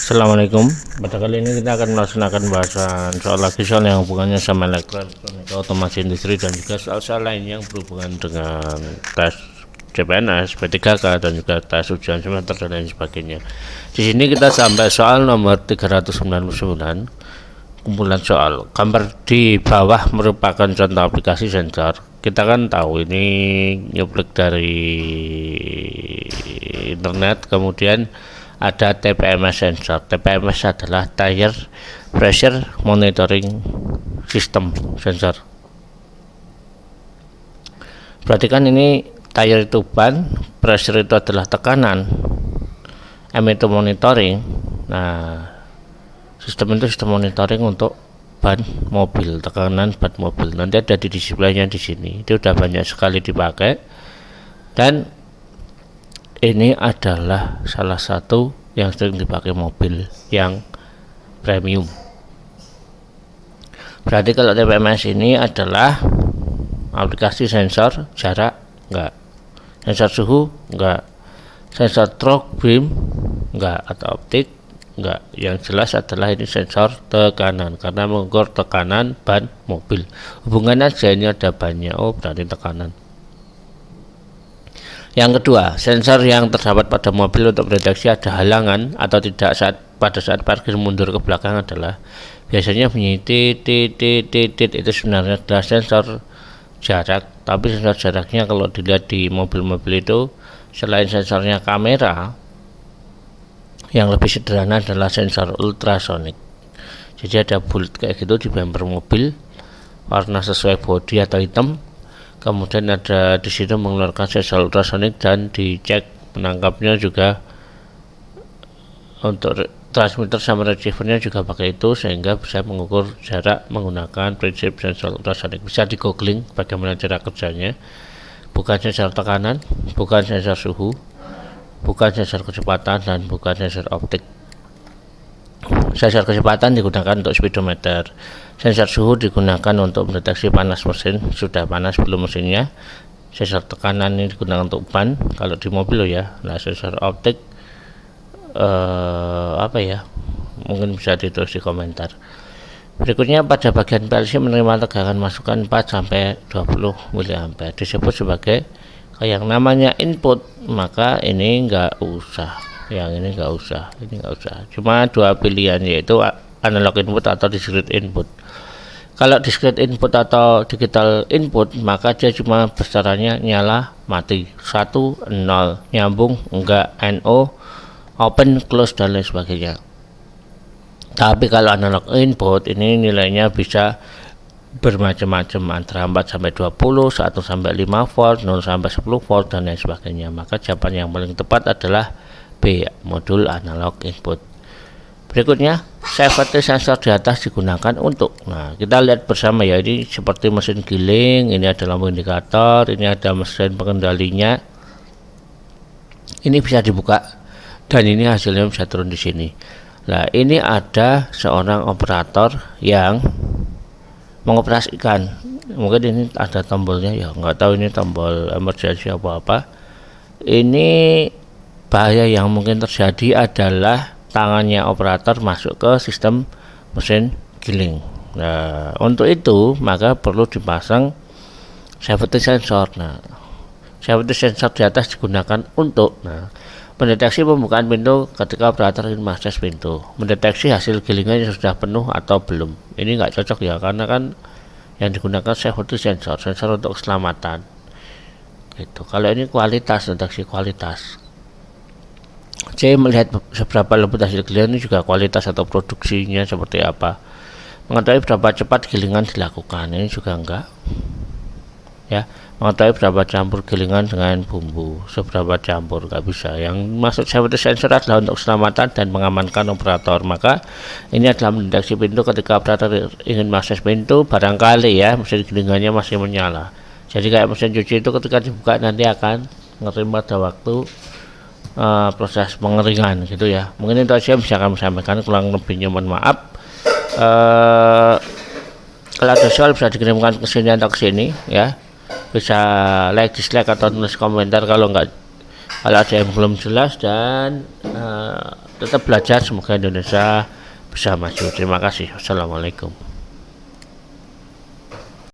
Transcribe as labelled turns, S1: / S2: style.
S1: Assalamualaikum. Pada kali ini kita akan melaksanakan bahasan soal yang hubungannya sama elektronik, otomasi industri, dan juga soal-soal lain yang berhubungan dengan tes CPNS, P3K, dan juga tes ujian semester dan lain sebagainya. Di sini kita sampai soal nomor 399, kumpulan soal. Gambar di bawah merupakan contoh aplikasi sensor. Kita kan tahu ini nyuplik dari internet, kemudian ada TPMS sensor. TPMS adalah Tire Pressure Monitoring System sensor. Perhatikan ini, tire itu ban, pressure itu adalah tekanan, M itu monitoring. Nah, sistem itu sistem monitoring untuk ban mobil, tekanan ban mobil. Nanti ada di displaynya di sini. Itu udah banyak sekali dipakai, dan ini adalah salah satu yang sering dipakai mobil yang premium. Berarti kalau TPMS ini adalah aplikasi sensor jarak, enggak, sensor suhu, enggak, sensor torque beam, enggak, atau optik, enggak. Yang jelas adalah ini sensor tekanan karena mengukur tekanan ban mobil. Hubungannya aja, ini ada bannya, oh berarti tekanan. Yang kedua, sensor yang terdapat pada mobil untuk mendeteksi ada halangan atau tidak pada saat parkir mundur ke belakang adalah biasanya bunyi tit. Itu sebenarnya adalah sensor jarak, tapi sensor jaraknya kalau dilihat di mobil-mobil itu selain sensornya kamera, yang lebih sederhana adalah sensor ultrasonik. Jadi ada bulat kayak gitu di bumper mobil, warna sesuai bodi atau hitam. Kemudian ada di situ mengeluarkan sensor ultrasonik, dan dicek penangkapnya juga untuk transmitter sama receivernya juga pakai itu, sehingga bisa mengukur jarak menggunakan prinsip sensor ultrasonik. Bisa di googling bagaimana cara kerjanya. Bukan sensor tekanan, bukan sensor suhu, bukan sensor kecepatan, dan bukan sensor optik. Sensor kecepatan digunakan untuk speedometer. Sensor suhu digunakan untuk mendeteksi panas mesin, sudah panas belum mesinnya. Sensor tekanan ini digunakan untuk ban kalau di mobil loh ya. Nah, sensor optik apa ya? Mungkin bisa ditulis di komentar. Berikutnya, pada bagian PLC menerima tegangan masukan 4 sampai 20 mA. Disebut sebagai yang namanya input, maka ini enggak usah. Yang ini enggak usah, ini enggak usah. Cuma dua pilihan, yaitu analog input atau discrete input. Kalau discrete input atau digital input, maka dia cuma besarannya nyala, mati, 1, 0, nyambung, enggak, NO, open, close, dan lain sebagainya. Tapi kalau analog input ini nilainya bisa bermacam-macam, antara 4 sampai 20, 1 sampai 5 volt, 0 sampai 10 volt, dan lain sebagainya. Maka jawaban yang paling tepat adalah B, modul analog input. Berikutnya, safety sensor di atas digunakan untuk, nah kita lihat bersama ya, ini seperti mesin giling, ini ada lampu indikator, ini ada mesin pengendalinya, ini bisa dibuka, dan ini hasilnya bisa turun di sini. Nah, ini ada seorang operator yang mengoperasikan, mungkin ini ada tombolnya ya, nggak tahu ini tombol emergency apa. Ini bahaya yang mungkin terjadi adalah tangannya operator masuk ke sistem mesin giling. Nah, untuk itu maka perlu dipasang safety sensor. Nah, safety sensor di atas digunakan untuk mendeteksi pembukaan pintu ketika operator ingin mengakses pintu, mendeteksi hasil gilingan yang sudah penuh atau belum. Ini nggak cocok ya, karena kan yang digunakan safety sensor untuk keselamatan. Gitu. Kalau ini kualitas, deteksi kualitas. C, melihat seberapa lembut hasil gilingan, ini juga kualitas atau produksinya seperti apa. Mengetahui berapa cepat gilingan dilakukan, ini juga enggak ya. Mengetahui berapa campur gilingan dengan bumbu, seberapa campur, enggak bisa. Yang masuk safety sensor adalah untuk keselamatan dan mengamankan operator. Maka ini adalah mendeteksi pintu ketika operator ingin mengakses pintu, barangkali ya mesin gilingannya masih menyala. Jadi kayak mesin cuci itu ketika dibuka nanti akan ngerim pada waktu proses pengeringan gitu ya. Mungkin itu aja yang bisa kami sampaikan, kurang lebihnya mohon maaf. Kalau ada soal bisa dikirimkan ke sini atau ke sini ya, bisa like, dislike, atau tulis komentar. Kalau nggak kalau ada yang belum jelas, dan tetap belajar. Semoga Indonesia bisa maju. Terima kasih. Wassalamualaikum.